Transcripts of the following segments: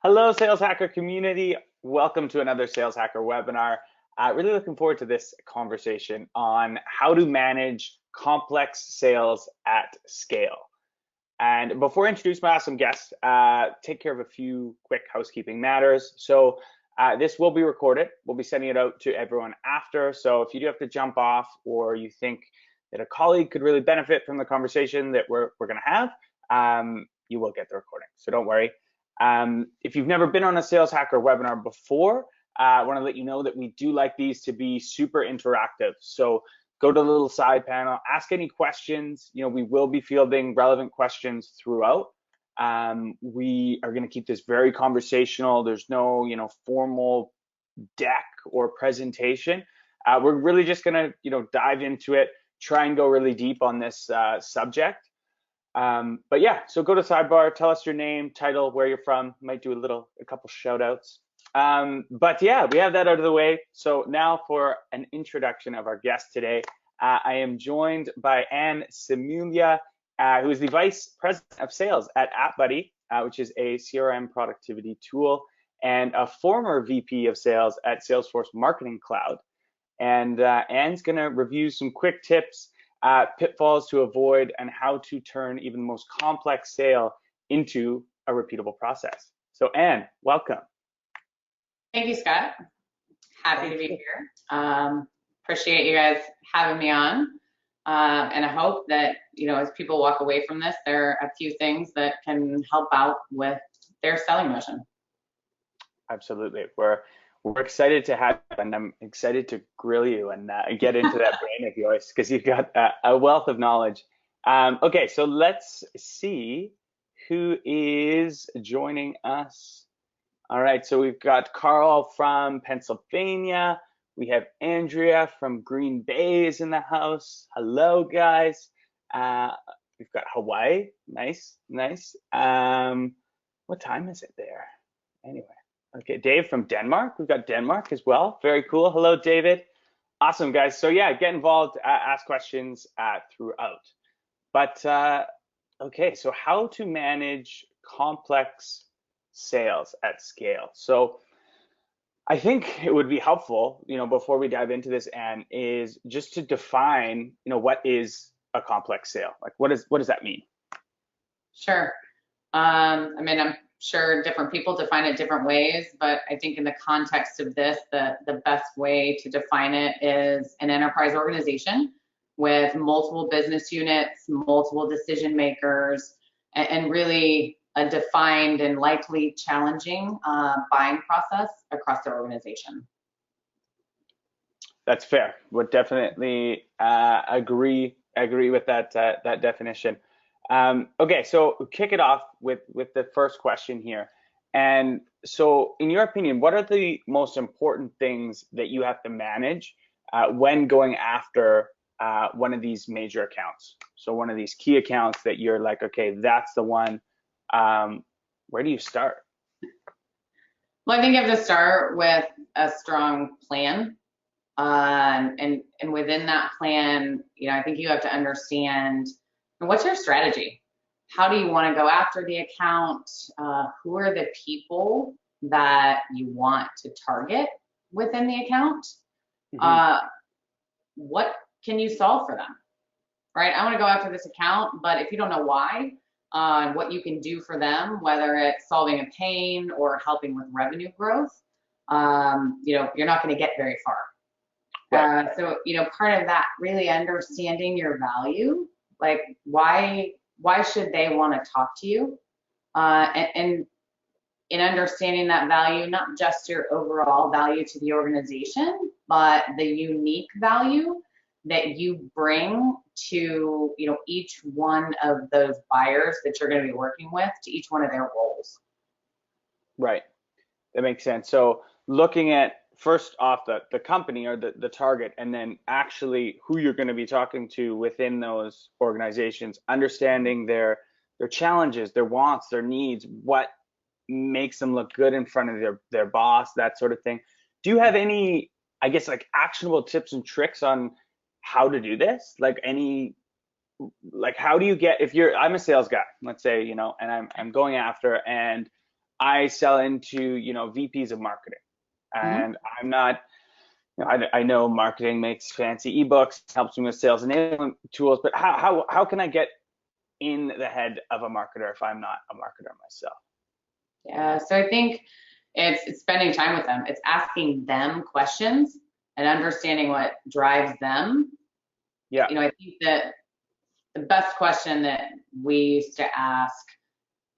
Hello, Sales Hacker community. Welcome to another Sales Hacker webinar. Really looking forward to this conversation on how to manage complex sales at scale. And before I introduce my awesome guest, take care of a few quick housekeeping matters. So this will be recorded. We'll be sending it out to everyone after. So if you do have to jump off or you think that a colleague could really benefit from the conversation that we're going to have, you will get the recording. So don't worry. If you've never been on a Sales Hacker webinar before, I want to let you know that we do like these to be super interactive. So go to the little side panel, ask any questions. We will be fielding relevant questions throughout. We are going to keep this very conversational. There's no, formal deck or presentation. We're really just going to, dive into it, try and go really deep on this subject. But yeah, so go to sidebar, tell us your name, title, where you're from. Might do a couple shout outs. But yeah, we have that out of the way. So now for an introduction of our guest today, I am joined by Anne Simulia, who is the Vice President of Sales at AppBuddy, which is a CRM productivity tool, and a former VP of Sales at Salesforce Marketing Cloud. And Anne's gonna review some quick tips, pitfalls to avoid, and how to turn even the most complex sale into a repeatable process. So Anne, welcome. Thank you, Scott. Happy to be here. Appreciate you guys having me on. And I hope that, as people walk away from this, there are a few things that can help out with their selling motion. Absolutely. We're excited to have you, and I'm excited to grill you and get into that brain of yours because you've got a wealth of knowledge. Okay, so let's see who is joining us. All right, so we've got Carl from Pennsylvania. We have Andrea from Green Bay is in the house. Hello, guys. We've got Hawaii. Nice. What time is it there? Anyway. Okay, Dave from Denmark. We've got Denmark as well. Very cool. Hello, David. Awesome, guys. So yeah, get involved, ask questions throughout. But okay, so how to manage complex sales at scale. So I think it would be helpful, before we dive into this, Anne, is just to define, what is a complex sale? Like, what does that mean? Sure. I'm sure different people define it different ways, but I think in the context of this, the best way to define it is an enterprise organization with multiple business units, multiple decision makers, and really a defined and likely challenging buying process across their organization. That's fair. Would definitely agree with that definition. Okay, so kick it off with the first question here. And so in your opinion, what are the most important things that you have to manage when going after one of these major accounts? So one of these key accounts that you're like, okay, that's the one. Where do you start? Well, I think you have to start with a strong plan. And within that plan, I think you have to understand, what's your strategy? How do you want to go after the account? Who are the people that you want to target within the account? Mm-hmm. What can you solve for them? Right? I want to go after this account, but if you don't know why, what you can do for them, whether it's solving a pain or helping with revenue growth, you're not going to get very far. Right. So, part of that, really understanding your value. Like, why should they want to talk to you? And in understanding that value, not just your overall value to the organization, but the unique value that you bring to, each one of those buyers that you're going to be working with, to each one of their roles. Right. That makes sense. So looking at first off the company or the target, and then actually who you're going to be talking to within those organizations, understanding their challenges, their wants, their needs, what makes them look good in front of their boss, that sort of thing. Do you have any, I guess, like actionable tips and tricks on how to do this? Like how do you get, if I'm a sales guy, let's say, and I'm going after, and I sell into, VPs of marketing, Mhm. and I'm not, I know marketing makes fancy ebooks, helps me with sales enablement tools, but how can I get in the head of a marketer if I'm not a marketer myself? Yeah, so I think it's spending time with them. It's asking them questions and understanding what drives them. Yeah, I think that the best question that we used to ask,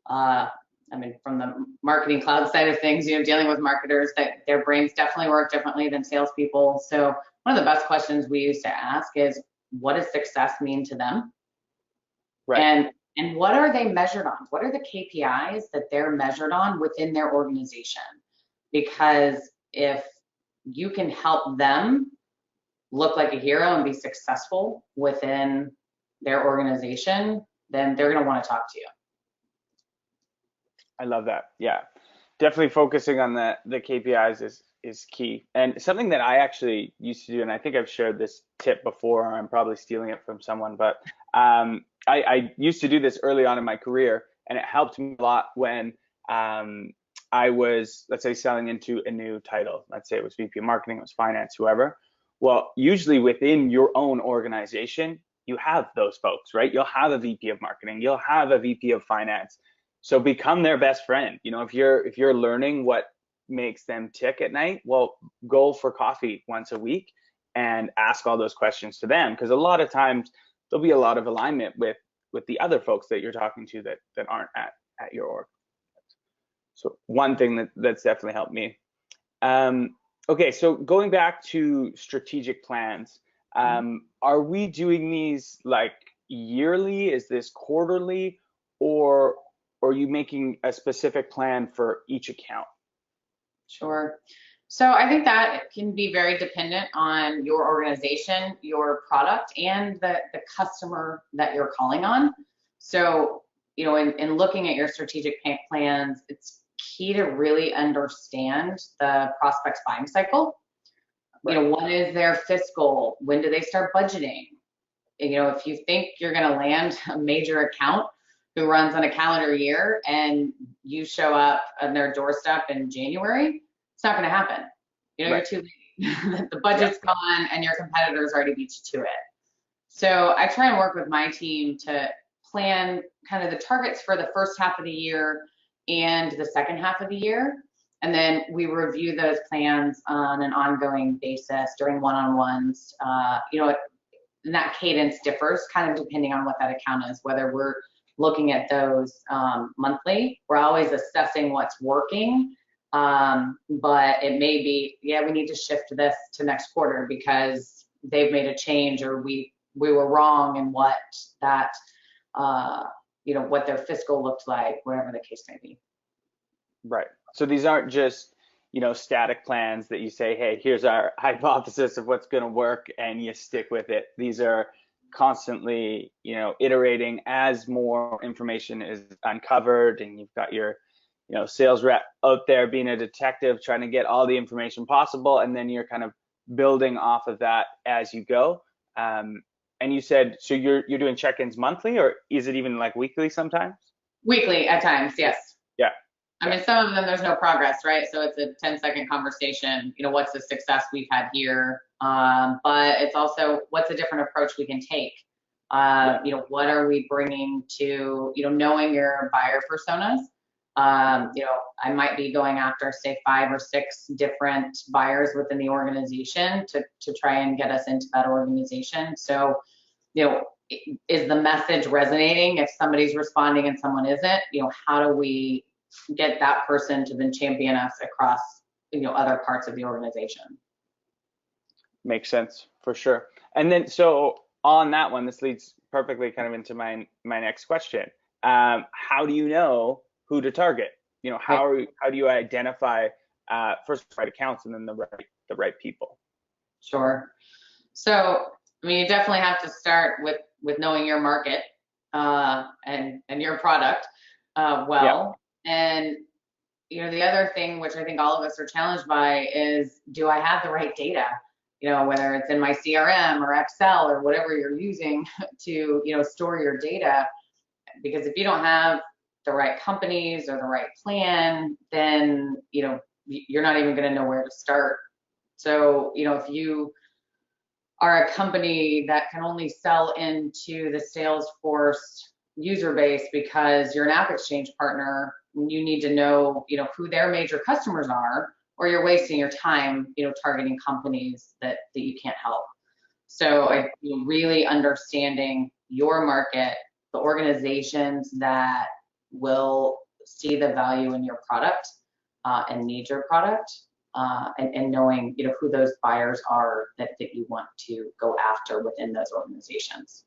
uh, I mean, from the marketing cloud side of things, dealing with marketers, that their brains definitely work differently than salespeople. So one of the best questions we used to ask is, what does success mean to them? right. And what are they measured on? What are the KPIs that they're measured on within their organization? Because if you can help them look like a hero and be successful within their organization, then they're going to want to talk to you. I love that. Yeah. Definitely focusing on the KPIs is key. And something that I actually used to do, and I think I've shared this tip before, or I'm probably stealing it from someone, but I used to do this early on in my career, and it helped me a lot when I was, let's say, selling into a new title. Let's say it was VP of marketing, it was finance, whoever. Well, usually within your own organization, you have those folks, right? You'll have a VP of marketing, you'll have a VP of finance, so become their best friend. If you're learning what makes them tick at night, well, go for coffee once a week and ask all those questions to them, because a lot of times there'll be a lot of alignment with the other folks that you're talking to that aren't at your org. So one thing that's definitely helped me. Okay, so going back to strategic plans, are we doing these like yearly? Is this quarterly, or are you making a specific plan for each account? Sure. So I think that can be very dependent on your organization, your product, and the customer that you're calling on. So, in looking at your strategic plans, it's key to really understand the prospect's buying cycle. Right. What is their fiscal? When do they start budgeting? If you think you're going to land a major account who runs on a calendar year and you show up on their doorstep in January, it's not going to happen. You're Right. too late. The Yeah. budget's gone and your competitors already beat you to it. So I try and work with my team to plan kind of the targets for the first half of the year and the second half of the year. And then we review those plans on an ongoing basis during one-on-ones. And that cadence differs kind of depending on what that account is, whether we're looking at those monthly. We're always assessing what's working, but it may be, yeah, we need to shift this to next quarter because they've made a change, or we were wrong in what that, what their fiscal looked like, whatever the case may be. Right. So these aren't just, static plans that you say, hey, here's our hypothesis of what's going to work, and you stick with it. These are constantly, iterating as more information is uncovered, and you've got your, sales rep out there being a detective trying to get all the information possible, and then you're kind of building off of that as you go. And you said, so you're doing check-ins monthly, or is it even like weekly sometimes? Weekly at times, yes. Yeah. I mean, some of them there's no progress, right? So it's a 10-second conversation. What's the success we've had here? But it's also what's a different approach we can take. Yeah. What are we bringing to, knowing your buyer personas? I might be going after, say, 5 or 6 different buyers within the organization to try and get us into that organization. So, is the message resonating? If somebody's responding and someone isn't, how do we get that person to then champion us across, other parts of the organization? Makes sense for sure. And then, so on that one, this leads perfectly kind of into my next question. How do you know who to target? Right. How do you identify first the right accounts and then the right people? Sure. So, I mean, you definitely have to start with knowing your market and your product Yeah. well. And the other thing, which I think all of us are challenged by, is do I have the right data? Whether it's in my CRM or Excel or whatever you're using to store your data. Because if you don't have the right companies or the right plan, then, you're not even going to know where to start. So, if you are a company that can only sell into the Salesforce user base because you're an app exchange partner, you need to know, who their major customers are, or you're wasting your time, targeting companies that you can't help. So really understanding your market, the organizations that will see the value in your product and need your product, and knowing who those buyers are that you want to go after within those organizations.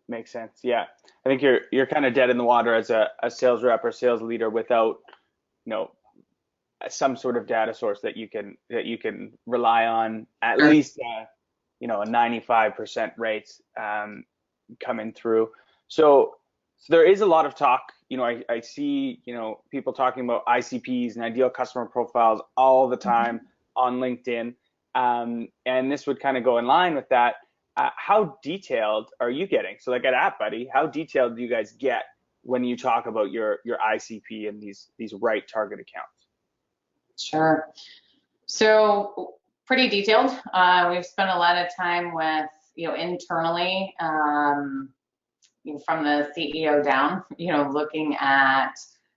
Makes sense. Yeah, I think you're kind of dead in the water as a sales rep or sales leader without some sort of data source that you can rely on, at least a 95% rate coming through. So there is a lot of talk. I see people talking about ICPs and ideal customer profiles all the time on LinkedIn, and this would kind of go in line with that. How detailed are you getting? So like at AppBuddy, how detailed do you guys get when you talk about your ICP and these right target accounts? Sure. So pretty detailed. We've spent a lot of time with, internally, from the CEO down, looking at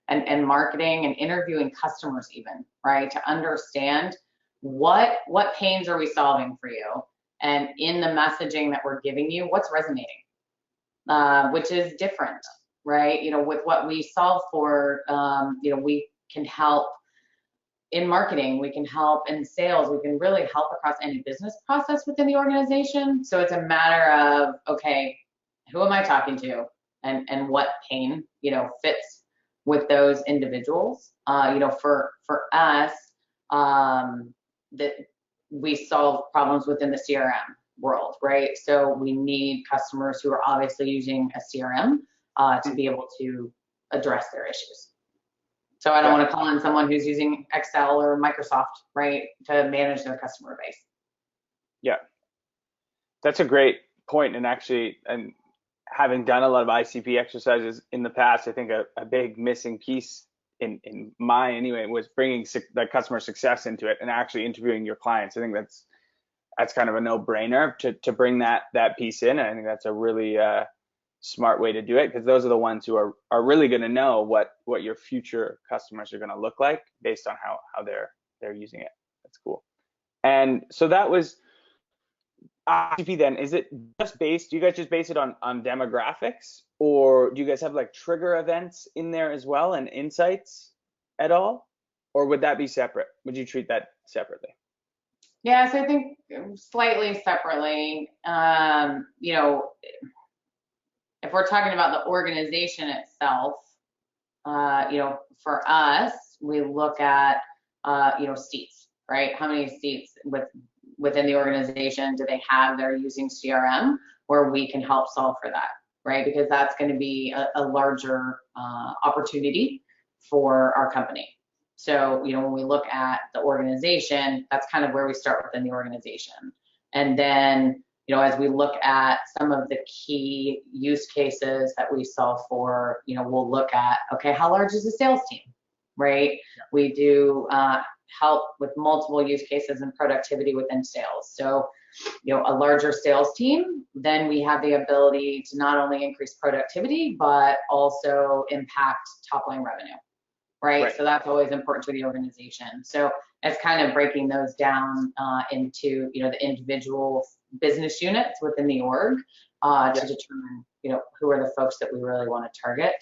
and marketing and interviewing customers even, right? To understand what pains are we solving for you? And in the messaging that we're giving you, what's resonating? Which is different, right? With what we solve for, we can help in marketing, we can help in sales, we can really help across any business process within the organization. So it's a matter of, okay, who am I talking to, and what pain, fits with those individuals. For us, that we solve problems within the CRM world, right? So we need customers who are obviously using a CRM to be able to address their issues. So I don't want to call in someone who's using Excel or Microsoft, right, to manage their customer base. Yeah, that's a great point. And actually, and having done a lot of ICP exercises in the past, I think a big missing piece in my anyway was bringing the customer success into it and actually interviewing your clients. I think that's kind of a no-brainer to bring that piece in. And I think that's a really smart way to do it, because those are the ones who are really going to know what your future customers are going to look like based on how they're using it. That's cool. And so that was ICP. Then is it just based, do you guys just base it on demographics, or do you guys have like trigger events in there as well and insights at all, or would that be separate? Would you treat that separately? Yeah, so I think slightly separately. If we're talking about the organization itself, for us, we look at, seats, right? How many seats within the organization do they have that are using CRM, where we can help solve for that, right? Because that's going to be a larger opportunity for our company. So, when we look at the organization, that's kind of where we start within the organization. And then, as we look at some of the key use cases that we solve for, we'll look at, okay, how large is the sales team, right? Yeah. We do help with multiple use cases and productivity within sales. So, a larger sales team, then we have the ability to not only increase productivity, but also impact top line revenue, right? So that's always important to the organization. So it's kind of breaking those down into, the individual business units within the org to determine, who are the folks that we really want to target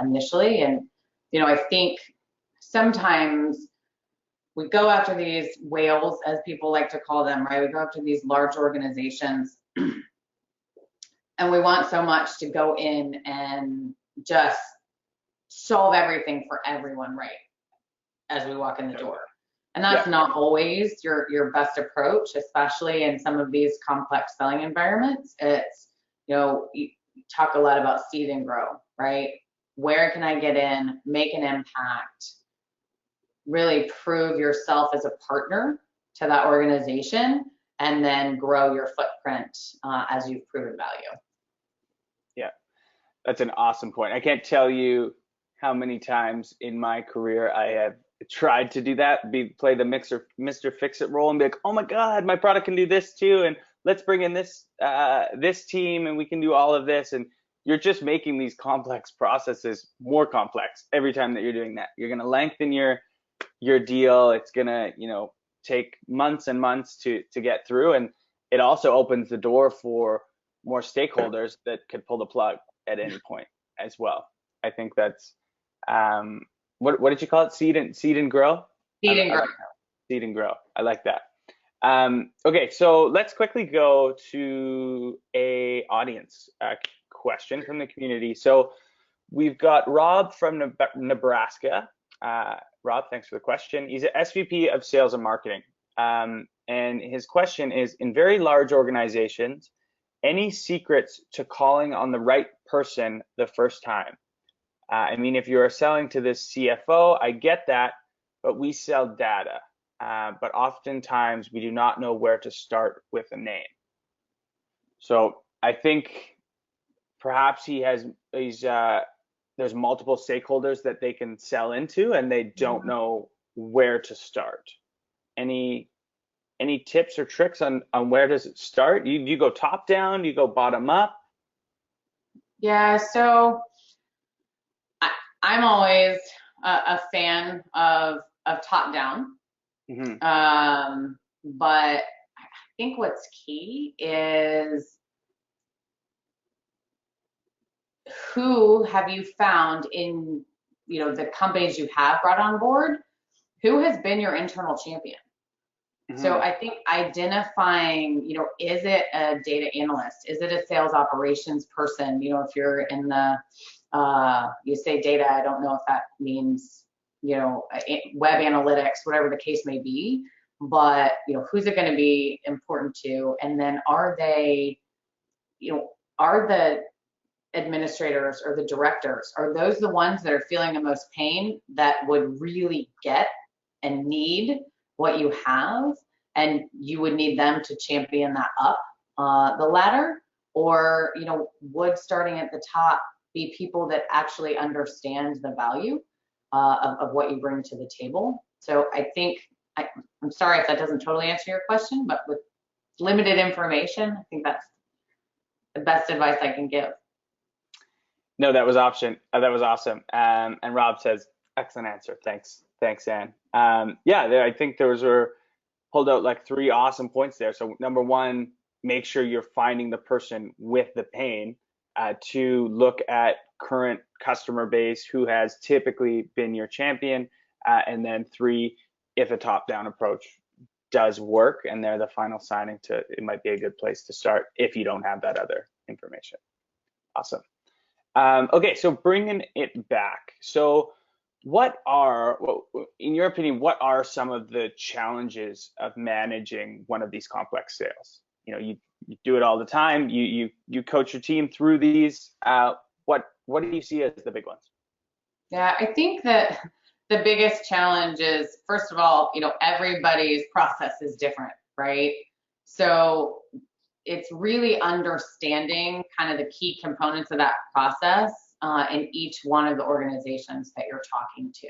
initially. And, I think sometimes we go after these whales, as people like to call them, right? We go after these large organizations and we want so much to go in and just solve everything for everyone, right, as we walk in the door. And that's not always your best approach, especially in some of these complex selling environments. It's, you talk a lot about seed and grow, right? Where can I get in, make an impact, really prove yourself as a partner to that organization, and then grow your footprint as you've proven value. Yeah. That's an awesome point. I can't tell you how many times in my career I have tried to do that, play the Mr. Fix-It role and be like, oh my God, my product can do this too, and let's bring in this team and we can do all of this. And you're just making these complex processes more complex every time that you're doing that. You're gonna lengthen your deal. It's gonna, take months and months to get through, and it also opens the door for more stakeholders that could pull the plug at any point as well. I think that's what did you call it? Seed and grow. I, Feed and I grow. like seed and grow. I like that. Okay, so let's quickly go to a audience question from the community. So we've got Rob from Nebraska. Rob, thanks for the question. He's an SVP of Sales and Marketing. And his question is, in very large organizations, any secrets to calling on the right person the first time? I mean, if you're selling to this CFO, I get that, but we sell data. But oftentimes we do not know where to start with a name. So I think perhaps there's multiple stakeholders that they can sell into, and they don't know where to start. Any tips or tricks on where does it start? You go top down, you go bottom up? Yeah, so I'm always a fan of top down. Mm-hmm. But I think what's key is who have you found in, the companies you have brought on board, who has been your internal champion? Mm-hmm. So I think identifying, is it a data analyst? Is it a sales operations person? If you're in the, you say data, I don't know if that means, web analytics, whatever the case may be, but, who's it going to be important to? And then are they, are the administrators or the directors, are those the ones that are feeling the most pain that would really get and need what you have, and you would need them to champion that up the ladder? Or, would starting at the top be people that actually understand the value of what you bring to the table? So I think, I'm sorry if that doesn't totally answer your question, but with limited information, I think that's the best advice I can give. No, that was awesome. And Rob says, excellent answer. Thanks, Anne. Yeah, I think were pulled out like three awesome points there. So number one, make sure you're finding the person with the pain. To look at current customer base who has typically been your champion. And then three, if a top-down approach does work and they're the final signing it might be a good place to start if you don't have that other information. Awesome. Okay, so bringing it back. So in your opinion, what are some of the challenges of managing one of these complex sales? You do it all the time. You coach your team through these. What do you see as the big ones? Yeah, I think that the biggest challenge is, first of all, everybody's process is different, right? So it's really understanding kind of the key components of that process in each one of the organizations that you're talking to.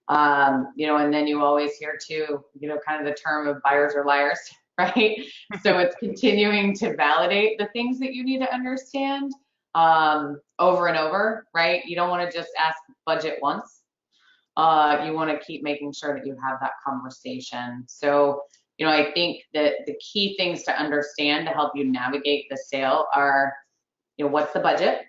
And then you always hear too, kind of the term of buyers are liars, right? So it's continuing to validate the things that you need to understand over and over, right? You don't want to just ask budget once. You want to keep making sure that you have that conversation. So, I think that the key things to understand to help you navigate the sale are, what's the budget?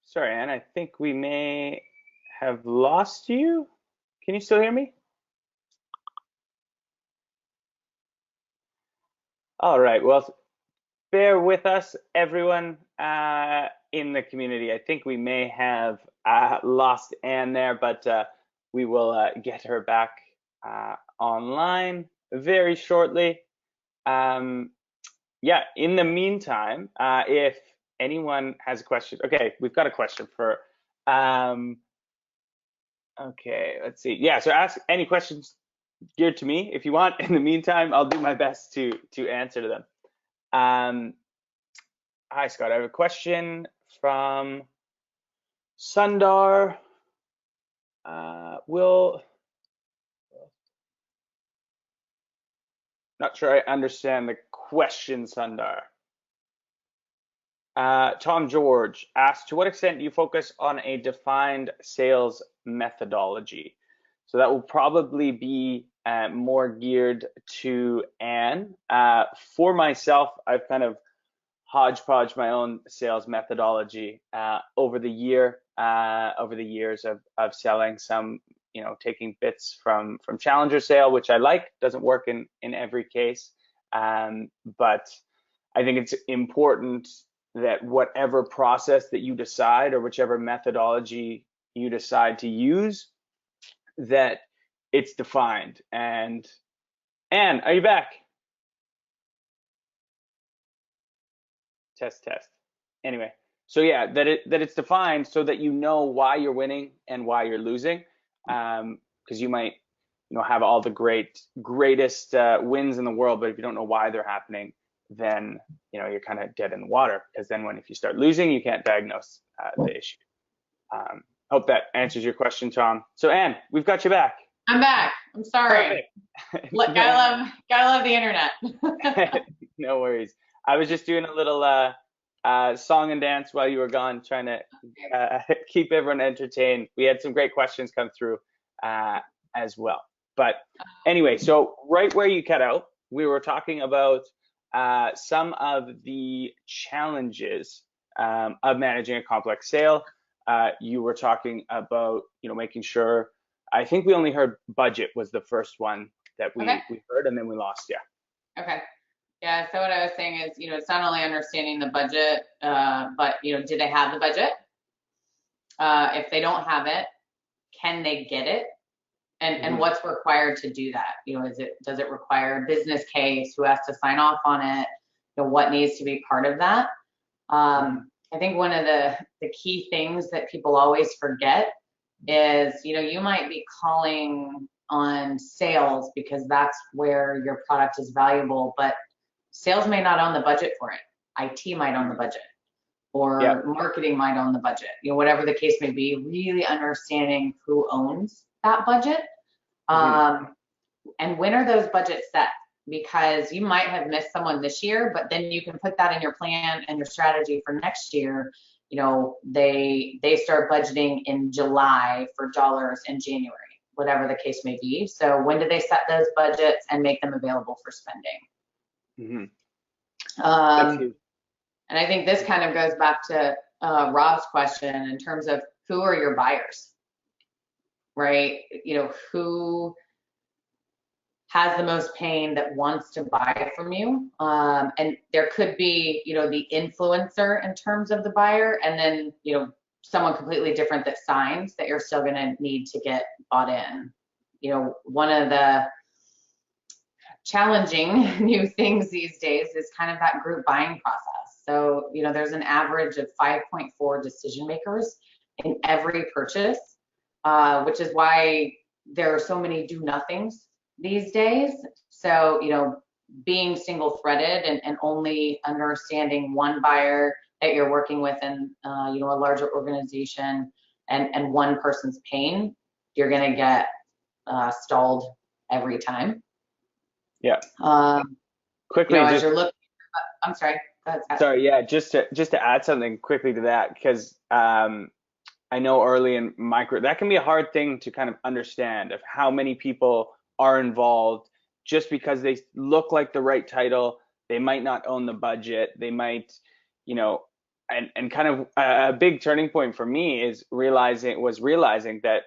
Sorry, Anne, I think we may have lost you. Can you still hear me? All right, well, bear with us, everyone in the community. I think we may have lost Anne there, but we will get her back online very shortly. Yeah, in the meantime, if anyone has a question, okay, we've got a question for Okay, let's see. Yeah, so ask any questions geared to me if you want. In the meantime, I'll do my best to answer to them. Um, Hi, Scott. I have a question from Sundar. Will Not sure I understand the question, Sundar. Tom George asked, to what extent do you focus on a defined sales methodology? So that will probably be more geared to Anne. For myself, I've kind of hodgepodge my own sales methodology over the years of selling some, taking bits from Challenger sale, which I like. Doesn't work in every case, but I think it's important that whatever process that you decide or whichever methodology you decide to use, that it's defined. And Anne, are you back? Test, test. Anyway, so yeah, that it's defined so that you know why you're winning and why you're losing, because you might have all the greatest wins in the world, but if you don't know why they're happening, then you're kind of dead in the water. Because then if you start losing, you can't diagnose the issue. Hope that answers your question, Tom. So Anne, we've got you back. I'm back. I'm sorry. Gotta love the internet. No worries. I was just doing a little song and dance while you were gone, trying to keep everyone entertained. We had some great questions come through as well. But anyway, so right where you cut out, we were talking about some of the challenges of managing a complex sale. You were talking about, making sure. I think we only heard budget was the first one that we heard, and then we lost you. Okay. Yeah, so what I was saying is, it's not only understanding the budget, but, do they have the budget? If they don't have it, can they get it? And what's required to do that? Does it require a business case? Who has to sign off on it? What needs to be part of that? I think one of the key things that people always forget is, you might be calling on sales because that's where your product is valuable, but sales may not own the budget for it. IT might own the budget, or marketing might own the budget, whatever the case may be, really understanding who owns that budget. And when are those budgets set? Because you might have missed someone this year, but then you can put that in your plan and your strategy for next year. They start budgeting in July for dollars in January, whatever the case may be. So when do they set those budgets and make them available for spending? And I think this kind of goes back to Rob's question in terms of who are your buyers, right? Who has the most pain that wants to buy from you. And there could be, the influencer in terms of the buyer, and then, someone completely different that signs that you're still gonna need to get bought in. One of the challenging new things these days is kind of that group buying process. So, there's an average of 5.4 decision makers in every purchase, which is why there are so many do-nothings these days. So, being single threaded and only understanding one buyer that you're working with in, a larger organization and one person's pain, you're going to get stalled every time. Yeah. Quickly, as you're looking, I'm sorry. Go ahead, Scott. Sorry. Yeah. Just to add something quickly to that, because I know early in micro, that can be a hard thing to kind of understand of how many people are involved. Just because they look like the right title, they might not own the budget. They might, and kind of a big turning point for me is realizing that,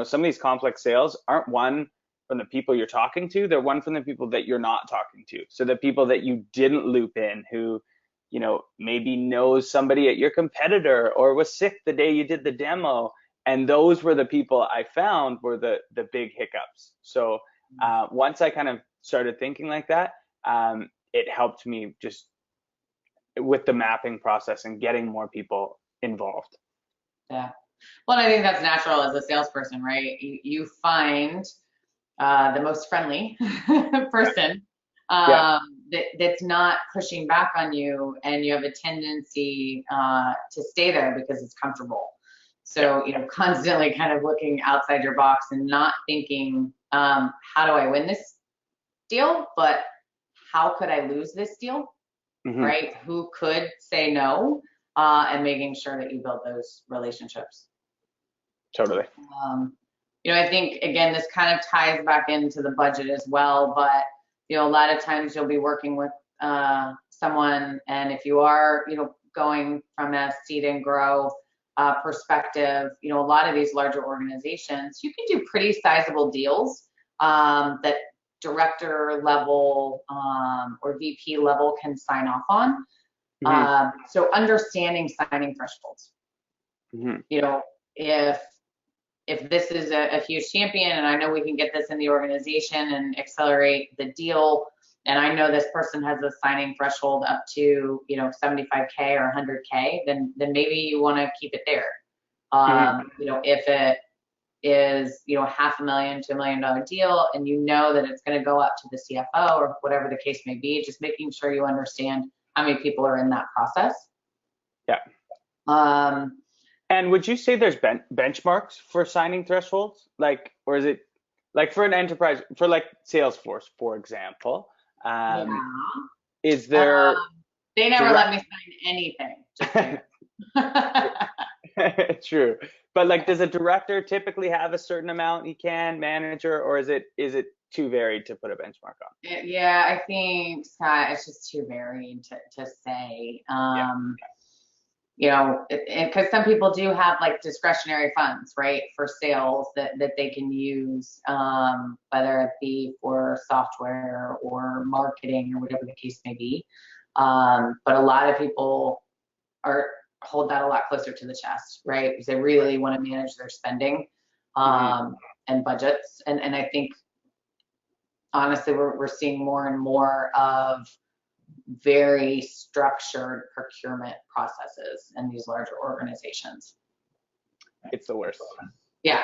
some of these complex sales aren't won from the people you're talking to. They're won from the people that you're not talking to. So the people that you didn't loop in, who, maybe knows somebody at your competitor or was sick the day you did the demo. And those were the people I found were the big hiccups. So once I kind of started thinking like that, it helped me just with the mapping process and getting more people involved. Yeah. Well, I think that's natural as a salesperson, right? You find the most friendly person Yeah. that's not pushing back on you, and you have a tendency to stay there because it's comfortable. Yeah. So, constantly kind of looking outside your box and not thinking, how do I win this deal, but how could I lose this deal, Hmm. right? Who could say no, and making sure that you build those relationships. Totally. Um, I think again, this kind of ties back into the budget as well, but a lot of times you'll be working with someone, and if you are, going from a seed and grow perspective, a lot of these larger organizations, you can do pretty sizable deals that director level or VP level can sign off on. Hmm. So understanding signing thresholds. Hmm. If this is a huge champion and I know we can get this in the organization and accelerate the deal, and I know this person has a signing threshold up to 75K or 100K, then maybe you want to keep it there. Hmm. If it is $500,000 to $1 million deal, and that it's going to go up to the CFO or whatever the case may be, just making sure you understand how many people are in that process. Yeah. Um, And would you say there's benchmarks for signing thresholds? Like, or is it like for an enterprise, for like Salesforce, for example, yeah. is Um, there they never let direct? me sign anything. Just so you know. True. But like, does a director typically have a certain amount he can, manager, or is it too varied to put a benchmark on? Yeah, I think, Scott, it's just too varied to say. Yeah. Because some people do have like discretionary funds, right, for sales that they can use, whether it be for software or marketing or whatever the case may be. But a lot of people are hold that a lot closer to the chest, right? Because they really want to manage their spending Hmm. and budgets. And I think honestly, we're seeing more and more of very structured procurement processes in these larger organizations. It's the worst. Yeah.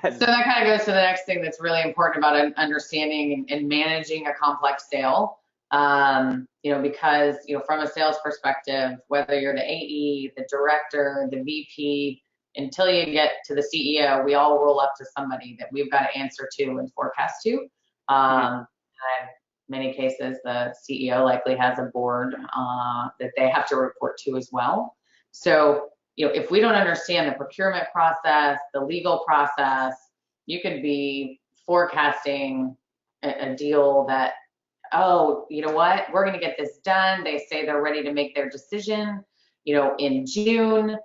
So that kind of goes to the next thing that's really important about understanding and managing a complex sale. Because from a sales perspective, whether you're the AE, the director, the VP, until you get to the CEO, we all roll up to somebody that we've got to answer to and forecast to. Hmm. In many cases, the CEO likely has a board that they have to report to as well. So if we don't understand the procurement process, the legal process, you could be forecasting a deal that, oh, you know what, we're going to get this done. They say they're ready to make their decision, in June.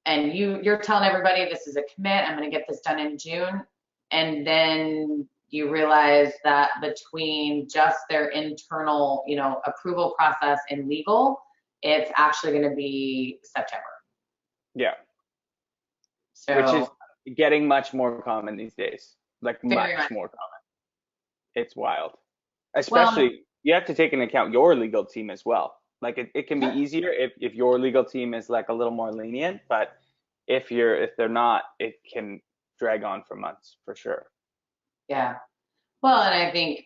And you're telling everybody this is a commit, I'm going to get this done in June. And then you realize that between just their internal, approval process and legal, it's actually going to be September. Yeah. Which is So getting much more common these days. Like very much much. more common. It's wild. Well, Especially you have to take into account your legal team as well. Like it can be easier if your legal team is like a little more lenient, but if they're not, it can drag on for months for sure. yeah. Well, and I think,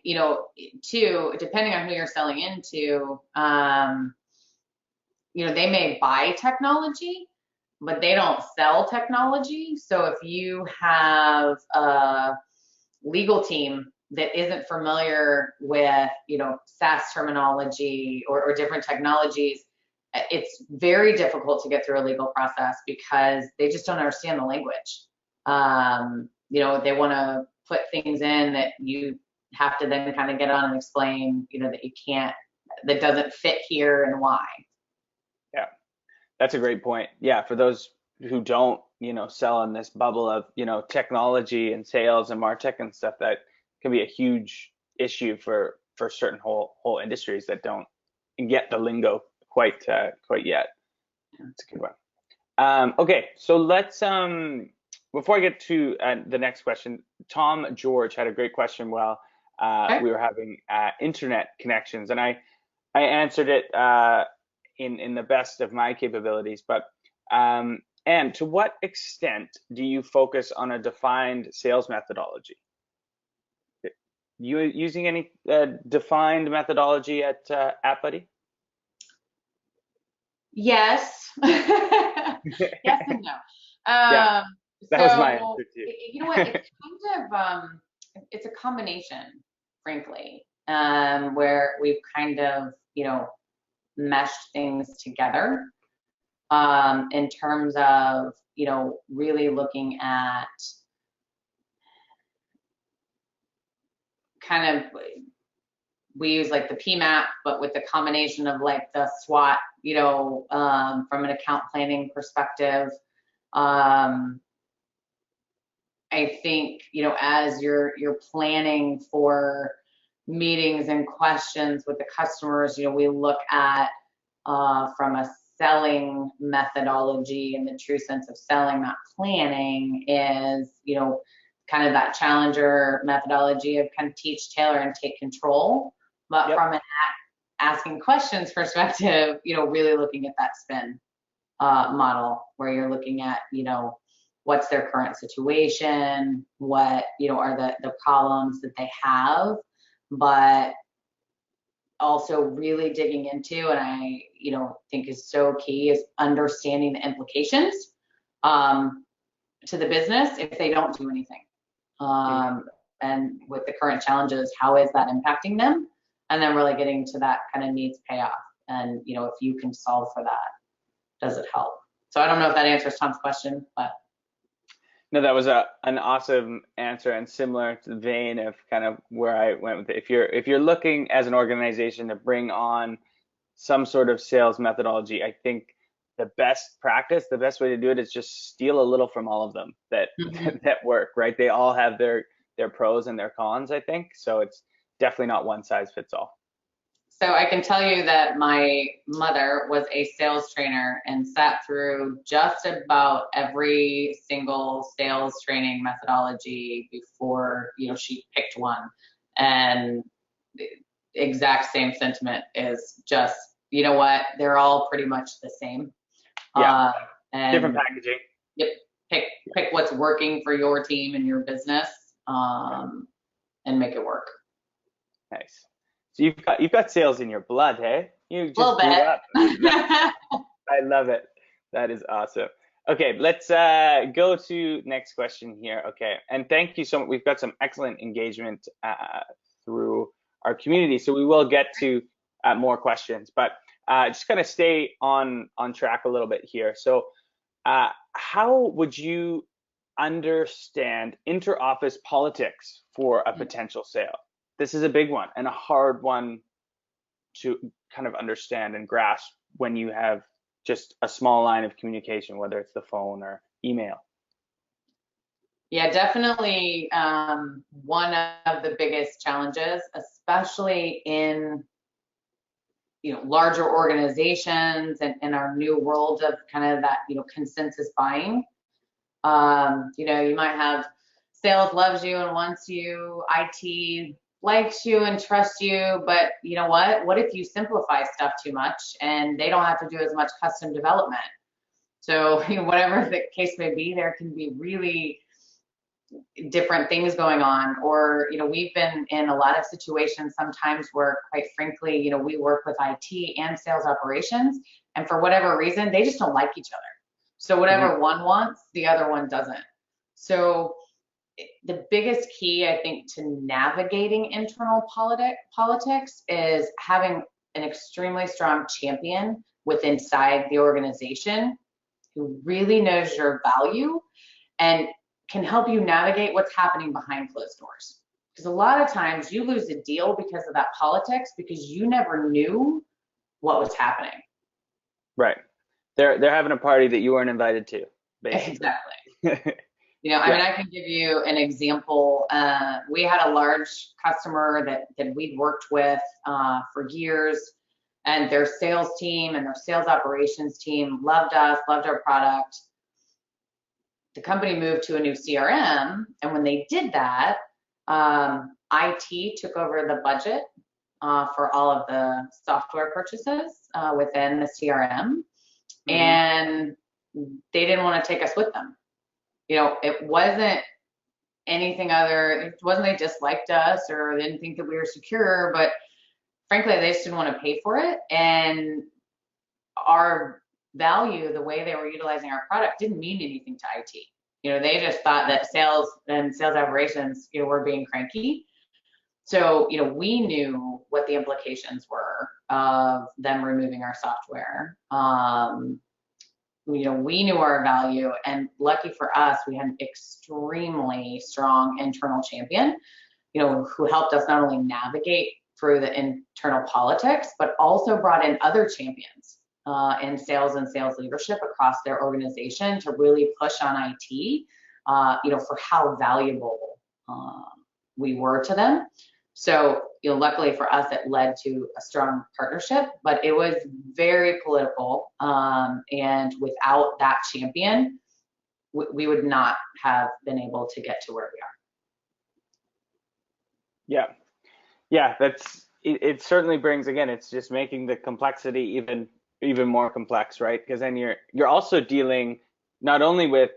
too, depending on who you're selling into, they may buy technology, but they don't sell technology. So if you have a legal team that isn't familiar with, SaaS terminology or different technologies, it's very difficult to get through a legal process because they just don't understand the language. They want to put things in that you have to then kind of get on and explain, that you can't, that doesn't fit here and why. Yeah, that's a great point. Yeah, for those who don't, sell in this bubble of, technology and sales and martech and stuff, that can be a huge issue for certain whole industries that don't get the lingo quite yet. It's a good one. Okay, so let's before I get to the next question, Tom George had a great question while Okay. we were having internet connections, and I answered it in the best of my capabilities. But And to what extent do you focus on a defined sales methodology? You using any defined methodology at Buddy? Yes. Yes and no. Yeah, Um, that was my so answer too. you know what? It's kind of it's a combination, frankly, where we've kind of meshed things together in terms of really looking at kind of we use like the PMAP, but with the combination of like the SWOT, from an account planning perspective. Um, I think, as you're planning for meetings and questions with the customers, we look at from a selling methodology, and the true sense of selling, not planning, is, kind of that challenger methodology of kind of teach, tailor, and take control. But Yep. from an asking questions perspective, really looking at that spin model where you're looking at, what's their current situation, what, are the problems that they have, but also really digging into, and I, think is so key, is understanding the implications to the business if they don't do anything. Mhm. And with the current challenges, how is that impacting them? And then really getting to that kind of needs payoff. And, if you can solve for that, does it help? So I don't know if that answers Tom's question, but. No, that was an awesome answer and similar to the vein of kind of where I went with it. If you're looking as an organization to bring on some sort of sales methodology, I think the best practice, the best way to do it is just steal a little from all of them that Mhm. that work, right? They all have their pros and their cons, I think. So it's definitely not one size fits all. So I can tell you that my mother was a sales trainer and sat through just about every single sales training methodology before, she picked one. And the exact same sentiment is just, you know what, they're all pretty much the same. Yeah, Uh, different and packaging. yep, pick what's working for your team and your business, and make it work. Nice. So you've got sales in your blood, hey? You A little just grew up. bit. I love it. That is awesome. Okay, let's go to next question here. Okay, and thank you so much. We've got some excellent engagement through our community, so we will get to more questions, but just kind of stay on track a little bit here. So, how would you understand interoffice politics for a potential sale? This is a big one and a hard one to kind of understand and grasp when you have just a small line of communication, whether it's the phone or email. Yeah, definitely one of the biggest challenges, especially in larger organizations and our new world of kind of that consensus buying. You might have sales loves you and wants you, IT likes you and trusts you, but you know what? What if you simplify stuff too much and they don't have to do as much custom development? So whatever the case may be, there can be really different things going on. Or we've been in a lot of situations sometimes where, quite frankly, we work with IT and sales operations, and for whatever reason they just don't like each other. So Mhm. whatever one wants, the other one doesn't. So the biggest key, I think, to navigating internal politics is having an extremely strong champion within inside the organization who really knows your value and can help you navigate what's happening behind closed doors. Because a lot of times you lose a deal because of that politics because you never knew what was happening. Right. They're having a party that you weren't invited to, basically. Exactly. I mean, Yeah. I can give you an example. We had a large customer that we'd worked with for years, and their sales team and their sales operations team loved us, loved our product. The company moved to a new CRM, and when they did that, IT took over the budget for all of the software purchases within the CRM. Hmm. And they didn't want to take us with them. It wasn't anything other, it wasn't they disliked us or they didn't think that we were secure, but frankly, they just didn't want to pay for it. And our value, the way they were utilizing our product, didn't mean anything to IT. They just thought that sales and sales operations, were being cranky. So, we knew what the implications were of them removing our software. We knew our value, and lucky for us, we had an extremely strong internal champion, who helped us not only navigate through the internal politics, but also brought in other champions in sales and sales leadership across their organization to really push on IT, for how valuable we were to them. So, luckily for us, it led to a strong partnership, but it was very political. And without that champion, we would not have been able to get to where we are. Yeah. Yeah, it certainly brings, again, it's just making the complexity even more complex, right? Because then you're also dealing not only with,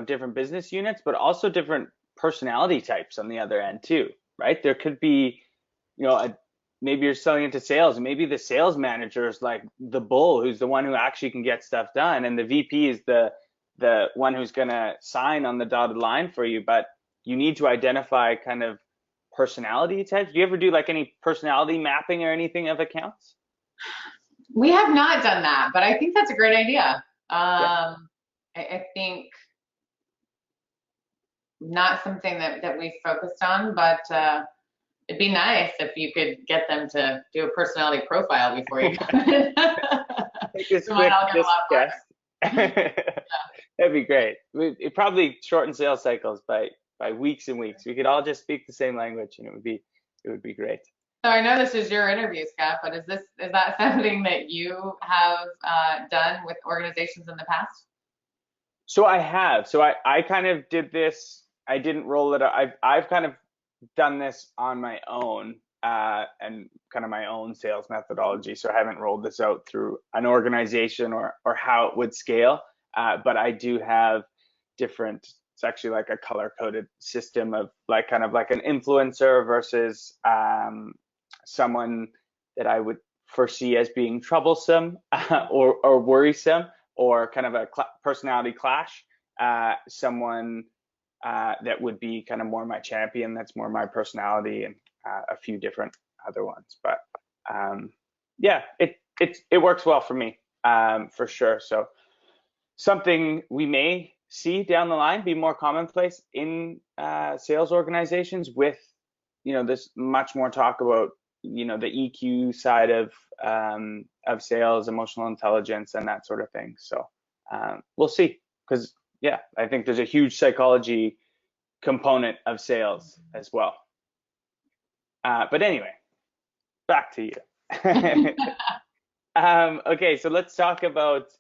different business units, but also different personality types on the other end too, right? There could be, maybe you're selling into sales, and maybe the sales manager is like the bull who's the one who actually can get stuff done, and the VP is the one who's going to sign on the dotted line for you. But you need to identify kind of personality types. Do you ever do like any personality mapping or anything of accounts? We have not done that, but I think that's a great idea. Yeah. I think not something that we've focused on, but it'd be nice if you could get them to do a personality profile before you come in. Take this We quick might all get a lot test. farther. That'd be great. It probably shorten sales cycles by weeks and weeks. We could all just speak the same language, and it would be great. So I know this is your interview, Scott, but is that something that you have done with organizations in the past? So I have. So I kind of did this. I didn't roll it out. I've kind of done this on my own, and kind of my own sales methodology. So I haven't rolled this out through an organization or how it would scale. But I do have different. It's actually like a color coded system of like kind of like an influencer versus someone that I would foresee as being troublesome or worrisome, or kind of a personality clash. Someone that would be kind of more my champion, that's more my personality, and a few different other ones. But yeah, it works well for me, for sure. So something we may see down the line be more commonplace in sales organizations, with this much more talk about the EQ side of sales, emotional intelligence, and that sort of thing. So we'll see, because yeah, I think there's a huge psychology component of sales as well. But anyway, back to you. Okay, so let's talk about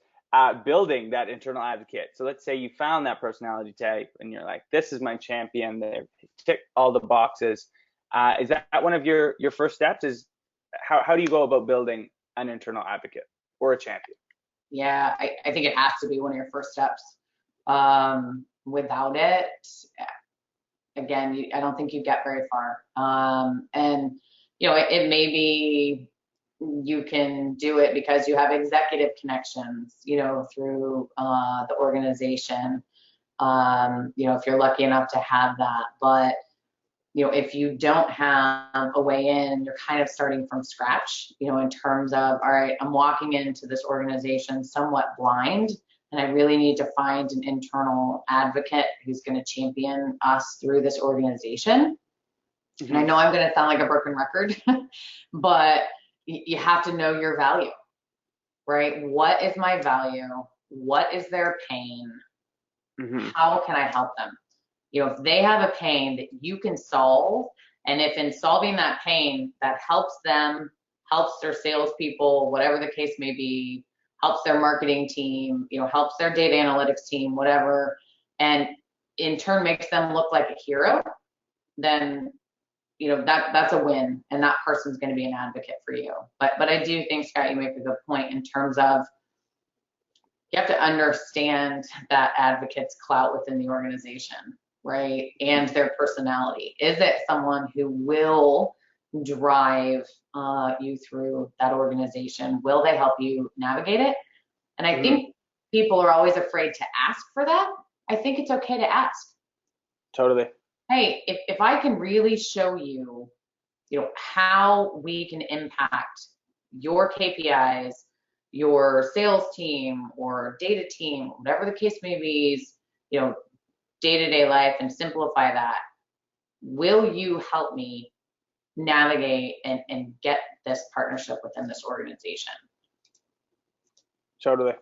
building that internal advocate. So let's say you found that personality type and you're like, this is my champion, they tick all the boxes. Is that one of your first steps? Is how do you go about building an internal advocate or a champion? Yeah, I think it has to be one of your first steps. Without it, again, I don't think you get very far. And it may be you can do it because you have executive connections, through the organization. If you're lucky enough to have that, but if you don't have a way in, you're kind of starting from scratch, in terms of, all right, I'm walking into this organization somewhat blind, and I really need to find an internal advocate who's going to champion us through this organization. Mm-hmm. And I know I'm going to sound like a broken record, but you have to know your value, right? What is my value? What is their pain? Mm-hmm. How can I help them? If they have a pain that you can solve, and if in solving that pain that helps them, helps their salespeople, whatever the case may be, helps their marketing team, helps their data analytics team, whatever, and in turn makes them look like a hero, then that's a win, and that person's going to be an advocate for you. But I do think, Scott, you make a good point in terms of you have to understand that advocate's clout within the organization, right? And their personality. Is it someone who will drive you through that organization? Will they help you navigate it? And I think people are always afraid to ask for that. I think it's okay to ask. Totally. Hey, if I can really show you, how we can impact your KPIs, your sales team or data team, whatever the case may be, day-to-day life, and simplify that, will you help me navigate and get this partnership within this organization? Totally.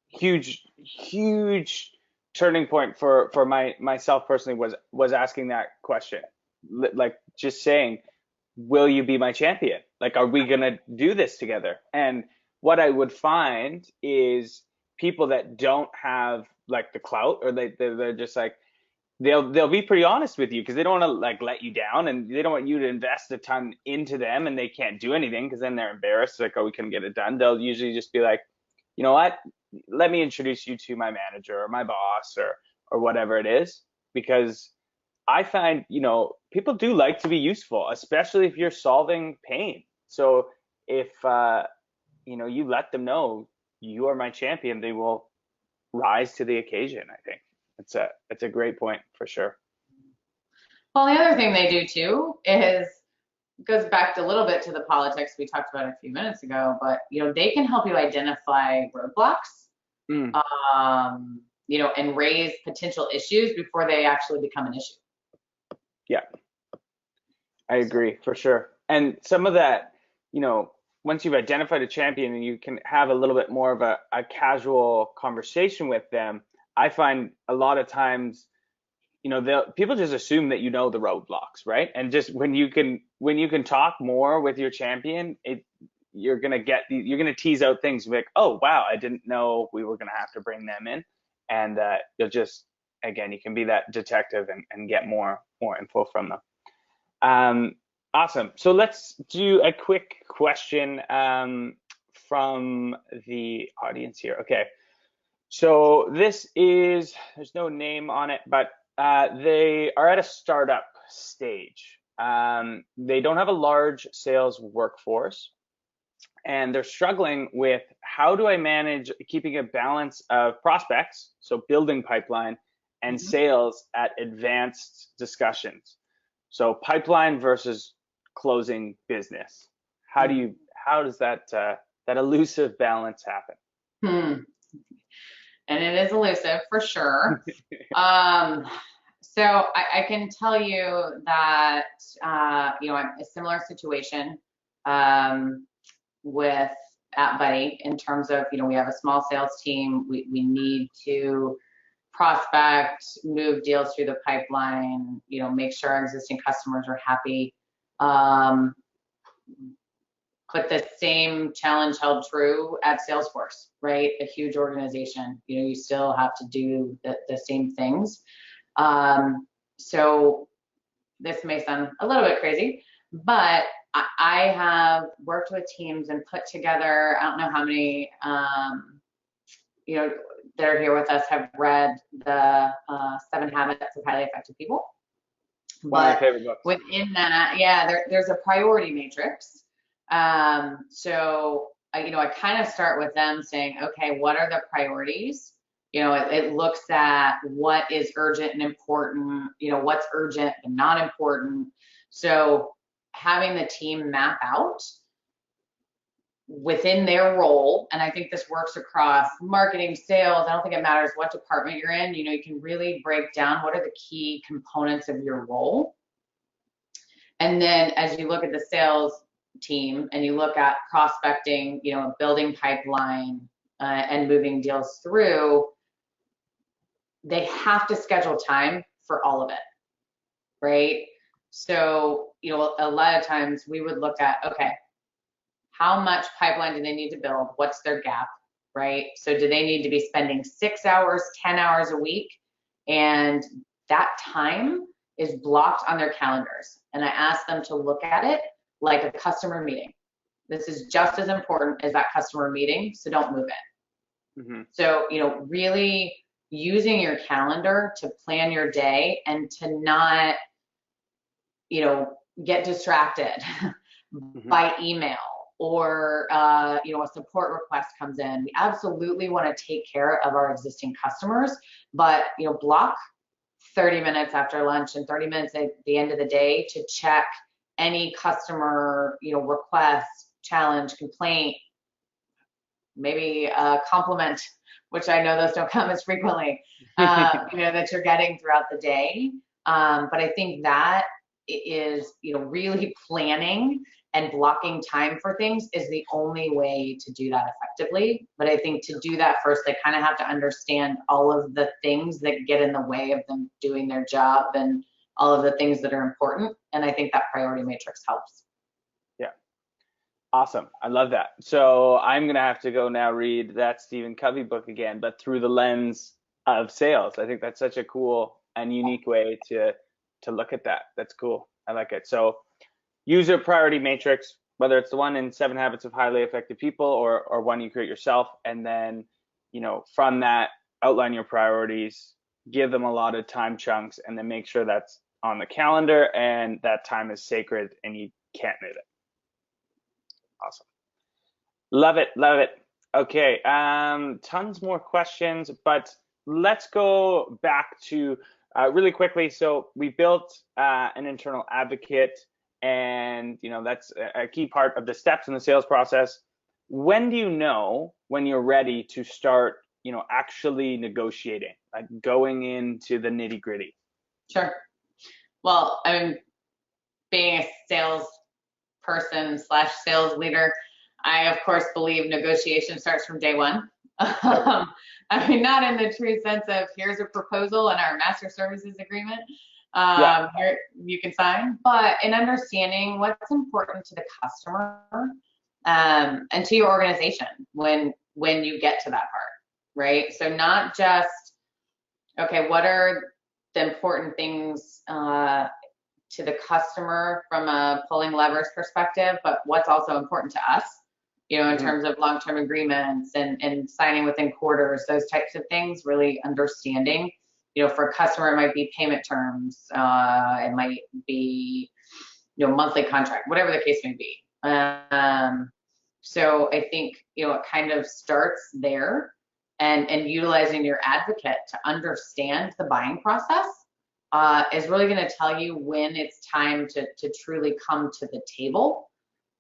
Huge turning point for myself personally was asking that question. Like just saying, will you be my champion? Like, are we gonna do this together? And what I would find is people that don't have like the clout, or they're just like, they'll be pretty honest with you because they don't want to like let you down, and they don't want you to invest a ton into them and they can't do anything because then they're embarrassed, like, oh, we couldn't get it done. They'll usually just be like, you know what, let me introduce you to my manager or my boss or whatever it is, because I find, people do like to be useful, especially if you're solving pain. So if you let them know you are my champion, they will rise to the occasion. I think it's a great point for sure. Well, the other thing they do too is, goes back a little bit to the politics we talked about a few minutes ago, but they can help you identify roadblocks, and raise potential issues before they actually become an issue. Yeah, I agree for sure. And some of that, once you've identified a champion and you can have a little bit more of a casual conversation with them, I find a lot of times, people just assume that the roadblocks, right? And just when you can talk more with your champion, you're gonna tease out things like, oh wow, I didn't know we were gonna have to bring them in, and you'll just, again, you can be that detective and get more info from them. Awesome. So let's do a quick question from the audience here. Okay. So there's no name on it, but they are at a startup stage. They don't have a large sales workforce, and they're struggling with, how do I manage keeping a balance of prospects, so building pipeline, and sales at advanced discussions. So pipeline versus closing business. How does that elusive balance happen? And it is elusive for sure. So I can tell you that, a similar situation with at Buddy, in terms of, we have a small sales team. We need to prospect, move deals through the pipeline, make sure our existing customers are happy. But the same challenge held true at Salesforce, right? A huge organization, you still have to do the same things. So this may sound a little bit crazy, but I have worked with teams and put together, I don't know how many, that are here with us have read the 7 Habits of Highly Effective People. One of my favorite books. Within that, there's a priority matrix. So I kind of start with them saying, okay, what are the priorities? It looks at what is urgent and important, what's urgent and not important. So having the team map out within their role, and I think this works across marketing, sales, I don't think it matters what department you're in, you can really break down what are the key components of your role. And then as you look at the sales team and you look at prospecting, building pipeline, and moving deals through, they have to schedule time for all of it, right? So, a lot of times we would look at, okay, how much pipeline do they need to build? What's their gap, right? So do they need to be spending 6 hours, 10 hours a week? And that time is blocked on their calendars. And I ask them to look at it like a customer meeting. This is just as important as that customer meeting, so don't move it. Hmm. So, really using your calendar to plan your day and to not, get distracted Hmm. by email or, a support request comes in. We absolutely want to take care of our existing customers, but, block 30 minutes after lunch and 30 minutes at the end of the day to check any customer, request, challenge, complaint, maybe a compliment, which I know those don't come as frequently, that you're getting throughout the day. But I think that is, really planning and blocking time for things is the only way to do that effectively. But I think to do that first, they kind of have to understand all of the things that get in the way of them doing their job and all of the things that are important. And I think that priority matrix helps. Yeah. Awesome. I love that. So I'm gonna have to go now read that Stephen Covey book again, but through the lens of sales. I think that's such a cool and unique way to look at that. That's cool. I like it. So user priority matrix, whether it's the one in Seven Habits of Highly Effective People or one you create yourself, and then from that outline your priorities, give them a lot of time chunks, and then make sure that's on the calendar and that time is sacred and you can't miss it. Awesome. Love it, love it. Okay, tons more questions, but let's go back to really quickly. So we built an internal advocate, and that's a key part of the steps in the sales process. When do you know when you're ready to start, actually negotiating, like going into the nitty gritty? Sure. Well, I mean, being a sales person slash sales leader, I of course believe negotiation starts from day one. Yep. I mean, not in the true sense of here's a proposal and our master services agreement. Yeah. Here you can sign, but in understanding what's important to the customer and to your organization when you get to that part, right? So not just okay, what are the important things to the customer from a pulling levers perspective, but what's also important to us, in Hmm. terms of long-term agreements and signing within quarters, those types of things, really understanding. For a customer, it might be payment terms, it might be, monthly contract, whatever the case may be. So I think, it kind of starts there and utilizing your advocate to understand the buying process is really going to tell you when it's time to truly come to the table.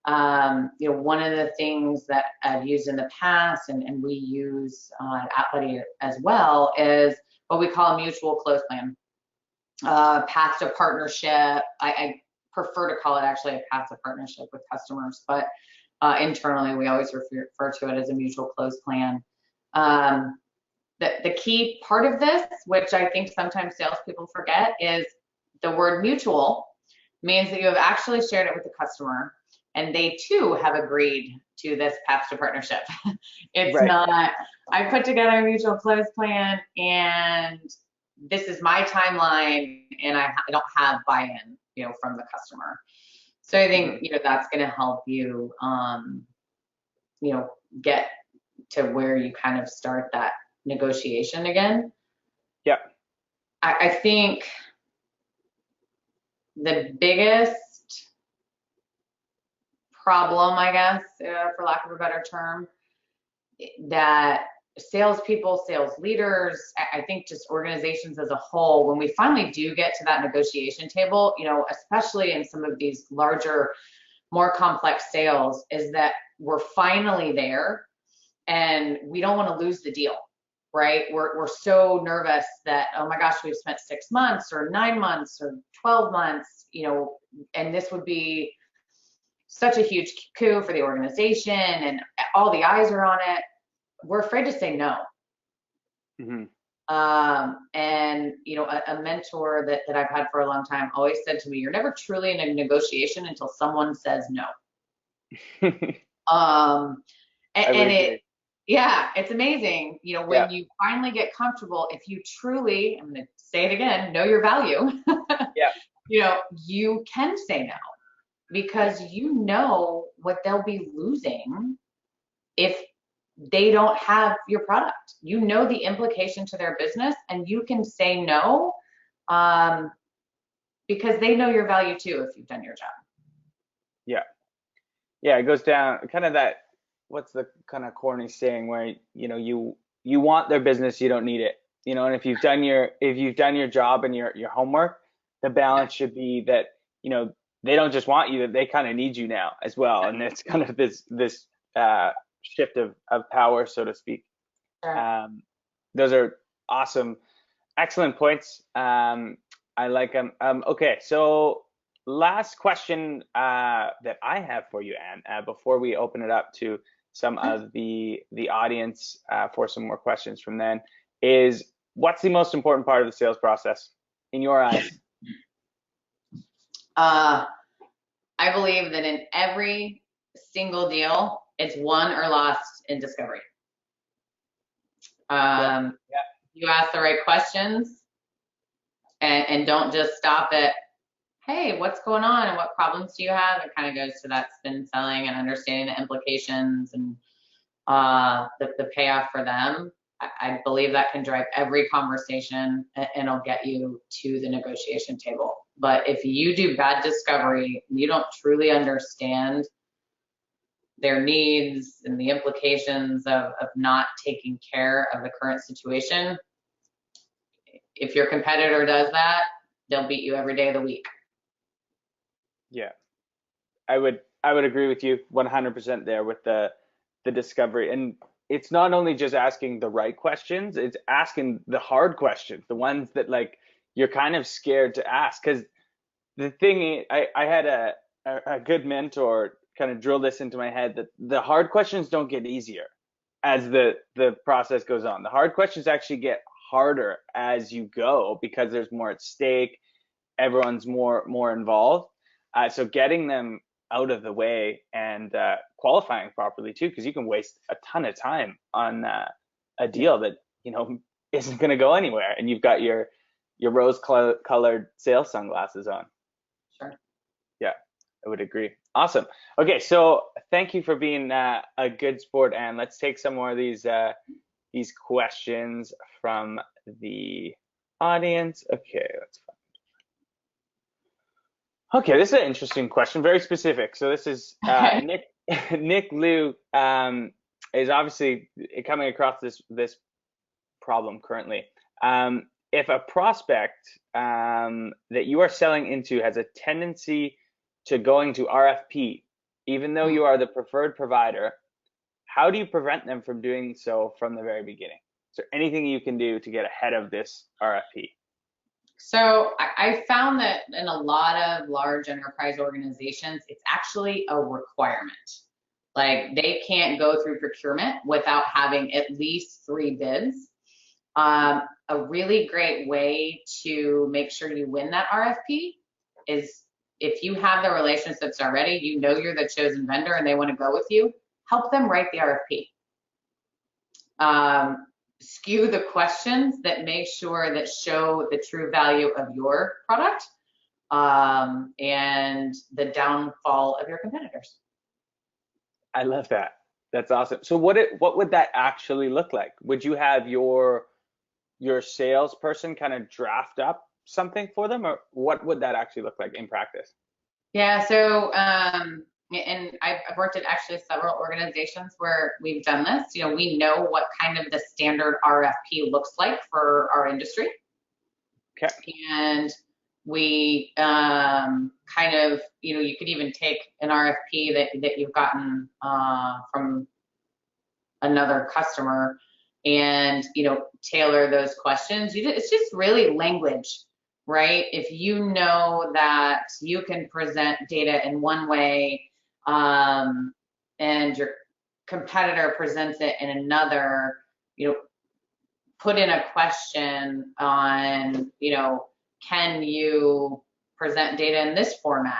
One of the things that I've used in the past and we use at Buddy as well is what we call a mutual close plan. Path to partnership. I prefer to call it actually a path to partnership with customers, but internally we always refer to it as a mutual close plan. The key part of this, which I think sometimes salespeople forget, is the word mutual means that you have actually shared it with the customer and they too have agreed to this path to partnership. It's Right. not, I put together a mutual close plan and this is my timeline and I don't have buy-in, from the customer. So I think, Hmm. that's going to help you, get to where you kind of start that negotiation again. Yep. I think the biggest problem, I guess, for lack of a better term, that salespeople, sales leaders, I think just organizations as a whole, when we finally do get to that negotiation table, especially in some of these larger, more complex sales, is that we're finally there and we don't want to lose the deal, right? We're so nervous that, oh my gosh, we've spent 6 months or 9 months or 12 months, and this would be such a huge coup for the organization and all the eyes are on it. We're afraid to say no. Hmm. And a mentor that I've had for a long time always said to me, you're never truly in a negotiation until someone says no. Um, I would and agree. yeah, it's amazing. Yeah. When you finally get comfortable, if you truly, I'm going to say it again, know your value, Yeah. you can say no because you know what they'll be losing if they don't have your product. You know the implication to their business, and you can say no, because they know your value too if you've done your job. Yeah. Yeah, it goes down kind of that, what's the kind of corny saying where, you want their business, you don't need it. And if you've done your job and your homework, the Yeah. balance should be that, they don't just want you, that they kind of need you now as well. And it's kind of this shift of power, so to speak. Sure. Those are awesome, excellent points. I like them. Okay, so last question that I have for you, Anne, before we open it up to some of the audience for some more questions from them, is what's the most important part of the sales process in your eyes? I believe that in every single deal, it's won or lost in discovery. Yeah. You ask the right questions, and don't just stop at, hey, what's going on and what problems do you have? It kind of goes to that spin selling and understanding the implications and the payoff for them. I believe that can drive every conversation, and it'll get you to the negotiation table. But if you do bad discovery, you don't truly understand their needs and the implications of not taking care of the current situation. If your competitor does that, they'll beat you every day of the week. Yeah, I would agree with you 100% there with the discovery. And it's not only just asking the right questions, it's asking the hard questions, the ones that like you're kind of scared to ask. Because the thing I had a good mentor kind of drill this into my head, that the hard questions don't get easier as the process goes on. The hard questions actually get harder as you go because there's more at stake, everyone's more involved. So getting them out of the way and qualifying properly too, because you can waste a ton of time on a deal that isn't going to go anywhere, and you've got your rose-colored sales sunglasses on. Sure. Yeah, I would agree. Awesome. Okay, so thank you for being a good sport, and let's take some more of these questions from the audience. Okay, let's find. Okay, this is an interesting question, very specific. So this is Nick Nick Liu is obviously coming across this problem currently. If a prospect that you are selling into has a tendency to going to RFP, even though you are the preferred provider, how do you prevent them from doing so from the very beginning? Is there anything you can do to get ahead of this RFP? So I found that in a lot of large enterprise organizations, it's actually a requirement. Like they can't go through procurement without having at least 3 bids. A really great way to make sure you win that RFP is if you have the relationships already, you're the chosen vendor and they want to go with you, help them write the RFP. Skew the questions that make sure that show the true value of your product and the downfall of your competitors. I love that. That's awesome. So what would that actually look like? Would you have your salesperson kind of draft up something for them, or what would that actually look like in practice? Yeah, so and I've worked at actually several organizations where we've done this. We know what kind of the standard RFP looks like for our industry. Okay. And we kind of, you could even take an RFP that you've gotten from another customer and, tailor those questions. It's just really language, right? If you know that you can present data in one way, and your competitor presents it in another, put in a question on, can you present data in this format?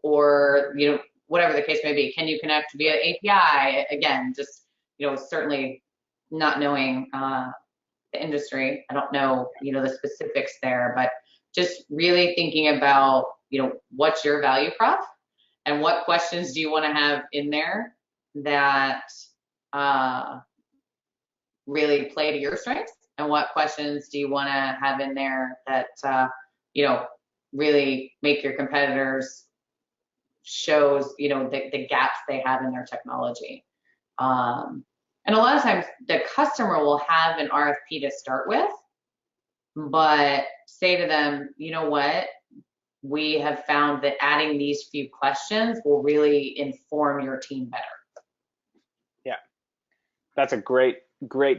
Or, whatever the case may be, can you connect via API? Again, just, certainly not knowing the industry. I don't know, the specifics there, but just really thinking about, what's your value prop? And what questions do you want to have in there that really play to your strengths, and what questions do you want to have in there that really make your competitors shows the gaps they have in their technology. And a lot of times the customer will have an RFP to start with, but say to them, you know what, we have found that adding these few questions will really inform your team better. Yeah, that's a great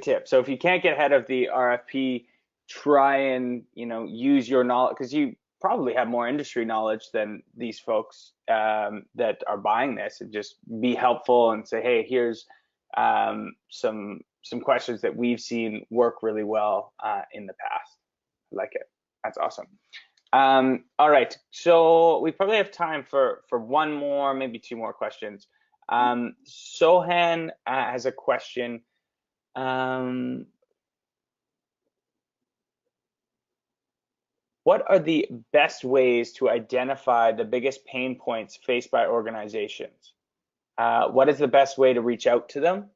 tip. So if you can't get ahead of the RFP, try and use your knowledge, because you probably have more industry knowledge than these folks that are buying this, and just be helpful and say, hey, here's some questions that we've seen work really well in the past. I like it. That's awesome. All right, so we probably have time for one more, maybe two more questions. Sohan has a question. What are the best ways to identify the biggest pain points faced by organizations? What is the best way to reach out to them?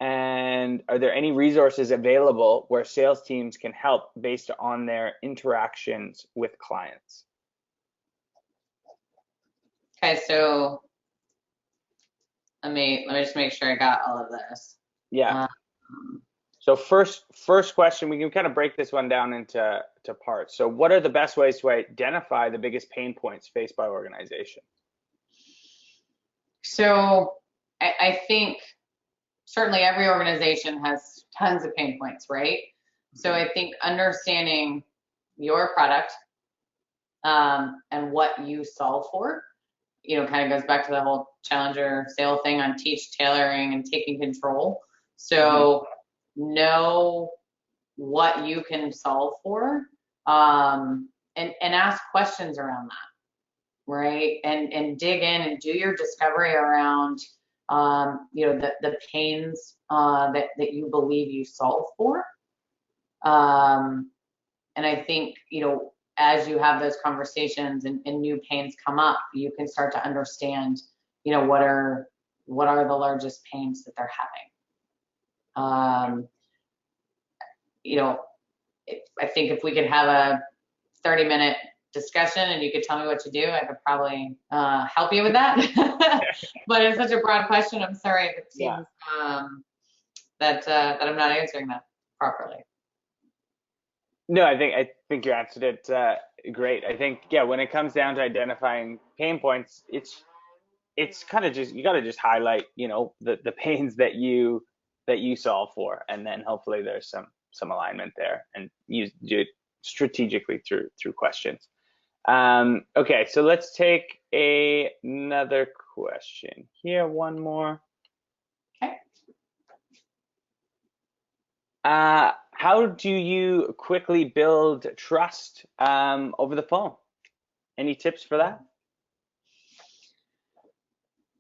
And are there any resources available where sales teams can help based on their interactions with clients? Okay, so let me just make sure I got all of this. Yeah. So first question, we can kind of break this one down into parts. So what are the best ways to identify the biggest pain points faced by organizations? So I think certainly every organization has tons of pain points, right? So I think understanding your product and what you solve for, kind of goes back to the whole challenger sale thing on teach, tailoring, and taking control. So know what you can solve for, and ask questions around that, right? And dig in and do your discovery around the pains that you believe you solve for. And I think, as you have those conversations and new pains come up, you can start to understand, what are the largest pains that they're having. I think if we could have a 30-minute discussion and you could tell me what to do, I could probably help you with that. But it's such a broad question. I'm sorry if it seems that I'm not answering that properly. No, I think you answered it great. I think, when it comes down to identifying pain points, it's kind of just, you got to just highlight, the pains that you solve for, and then hopefully there's some alignment there, and you do it strategically through questions. Okay, so let's take another question here. One more. Okay. How do you quickly build trust over the phone? Any tips for that?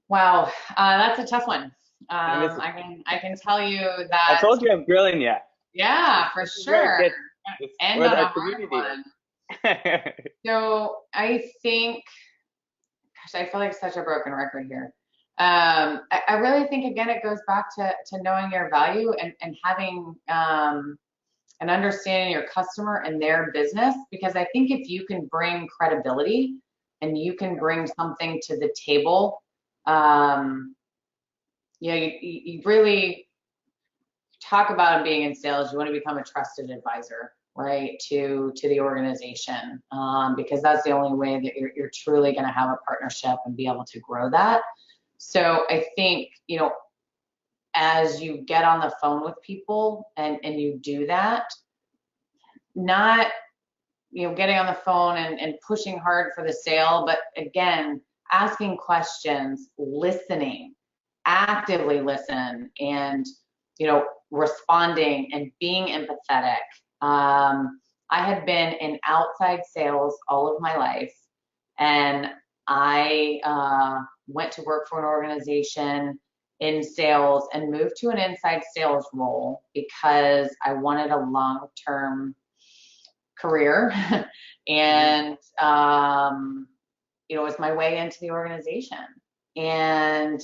Wow, that's a tough one. I can tell you that. I told you I'm grilling you. Yeah, for sure. And on a hard one. So I think, gosh, I feel like such a broken record here. I really think, again, it goes back to knowing your value and having and understanding your customer and their business, because I think if you can bring credibility and you can bring something to the table, you really talk about being in sales. You want to become a trusted advisor, right, to the organization, because that's the only way that you're truly going to have a partnership and be able to grow that. So I think, as you get on the phone with people and you do that, not, getting on the phone and pushing hard for the sale, but again, asking questions, listening, actively listen, and, responding and being empathetic. I had been in outside sales all of my life, and I went to work for an organization in sales and moved to an inside sales role because I wanted a long-term career. And it was my way into the organization. And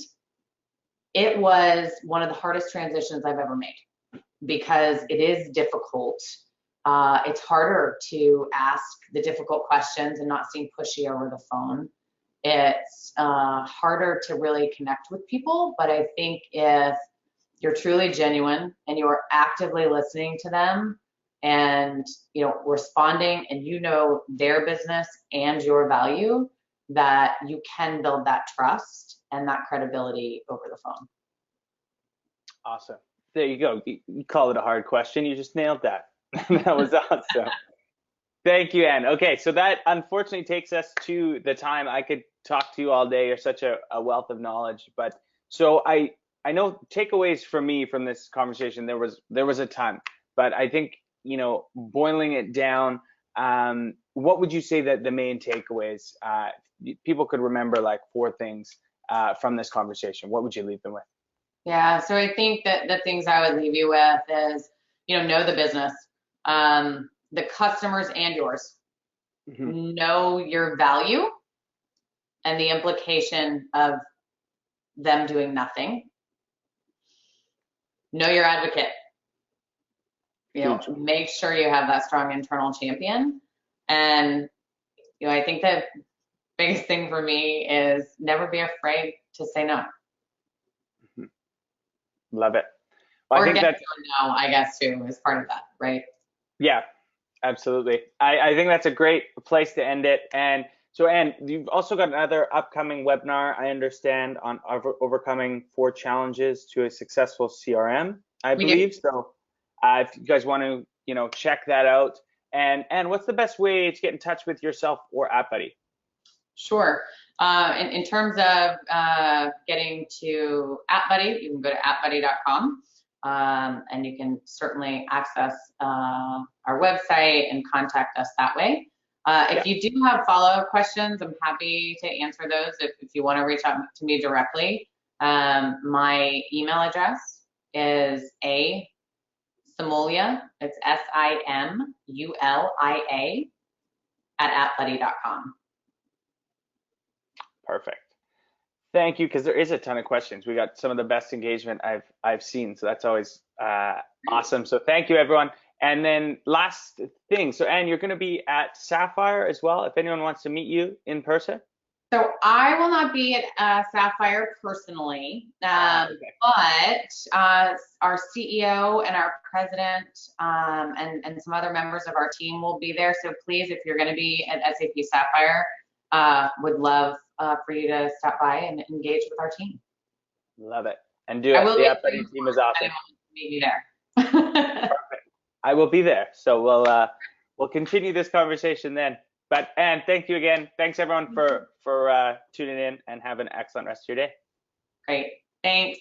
it was one of the hardest transitions I've ever made because it is difficult. It's harder to ask the difficult questions and not seem pushy over the phone. It's harder to really connect with people, but I think if you're truly genuine and you are actively listening to them and responding, and their business and your value, that you can build that trust and that credibility over the phone. Awesome. There you go. You call it a hard question. You just nailed that. That was awesome. Thank you, Ann. Okay, so that unfortunately takes us to the time. I could talk to you all day. You're such a wealth of knowledge. But so I know takeaways for me from this conversation, there was a ton. But I think, boiling it down, what would you say that the main takeaways, people could remember like 4 things from this conversation? What would you leave them with? Yeah, so I think that the things I would leave you with is, know the business, the customers and yours. Mm-hmm. Know your value and the implication of them doing nothing. Know your advocate. Make sure you have that strong internal champion. And, I think the biggest thing for me is never be afraid to say no. Mm-hmm. Love it. Well, or I think that's no, I guess too, is part of that, right? Yeah, absolutely. I think that's a great place to end it. And so, Ann, you've also got another upcoming webinar, I understand, on overcoming 4 challenges to a successful CRM, I believe. So if you guys want to, check that out. And what's the best way to get in touch with yourself or AppBuddy? Sure. In terms of getting to AppBuddy, you can go to appbuddy.com. And you can certainly access our website and contact us that way. If you do have follow-up questions, I'm happy to answer those if you want to reach out to me directly. My email address is Simulia, it's SIMULIA @appbuddy.com. Perfect. Thank you, because there is a ton of questions. We got some of the best engagement I've seen, so that's always awesome. So thank you, everyone. And then last thing, so Ann, you're going to be at Sapphire as well, if anyone wants to meet you in person. So I will not be at Sapphire personally, but our CEO and our president and some other members of our team will be there. So please, if you're going to be at SAP Sapphire, would love for you to stop by and engage with our team. Love it. And do it. The AppBuddy team is awesome. I will meet you there. Perfect. I will be there. So we'll continue this conversation then. But Ann, thank you again. Thanks everyone for tuning in, and have an excellent rest of your day. Great. Thanks.